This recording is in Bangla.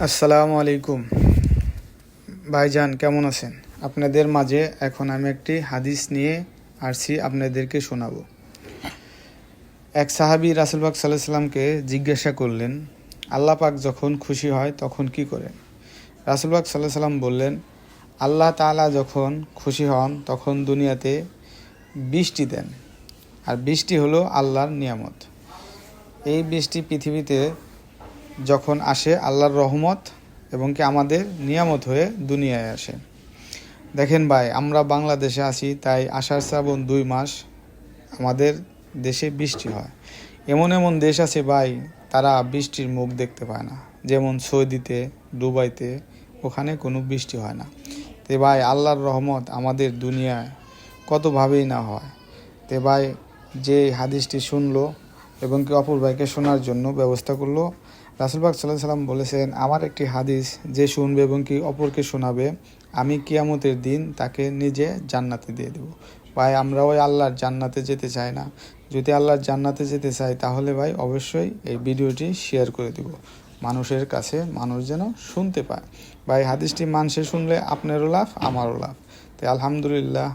আসসালামু আলাইকুম ভাইজান, কেমন আছেন? আপনাদের মাঝে এখন আমি একটি হাদিস নিয়ে আসছি, আপনাদেরকে শোনাবো। এক সাহাবী রাসূল পাক সাল্লাল্লাহু আলাইহি সাল্লামকে জিজ্ঞাসা করলেন, আল্লাহ পাক যখন খুশি হয় তখন কি করেন? রাসূল পাক সাল্লাল্লাহু আলাইহি সাল্লাম বললেন, আল্লাহ তাআলা যখন খুশি হন তখন দুনিয়াতে বৃষ্টি দেন, আর বৃষ্টি হলো আল্লাহর নিয়ামত। এই বৃষ্টি পৃথিবীতে যখন আসে আল্লাহর রহমত এবং কি আমাদের নিয়ামত হয়ে দুনিয়ায় আসে। দেখেন ভাই, আমরা বাংলাদেশে আছি, তাই আষাঢ় শ্রাবণ 2 মাস আমাদের দেশে বৃষ্টি হয়। এমন এমন দেশ আছে ভাই, তারা বৃষ্টির মুখ দেখতে পায় না, যেমন সৌদিতে, দুবাইতে, ওখানে কোনো বৃষ্টি হয় না। তে ভাই, আল্লাহর রহমত আমাদের দুনিয়ায় কতভাবেই না হয়। তে ভাই, যে হাদিসটি শুনলো এবং কি অপর ভাইকে শোনার জন্য ব্যবস্থা করলো, রাসূল পাক সাল্লাল্লাহু আলাইহি সাল্লাম বলেছেন, আমার একটি হাদিস যে শুনবে এবং কি অপরকে শোনাবে, আমি কিয়ামতের দিন তাকে নিজে জান্নাতে দিয়ে দেব। ভাই, আমরা ওই আল্লাহর জান্নাতে যেতে চাই না? যদি আল্লাহর জান্নাতে যেতে চাই তাহলে ভাই অবশ্যই এই ভিডিওটি শেয়ার করে দিব মানুষের কাছে, মানুষ যেন শুনতে পায়। ভাই, হাদিসটি মানুষে শুনলে আপনারও লাভ, আমারও লাভ। তাই আলহামদুলিল্লাহ।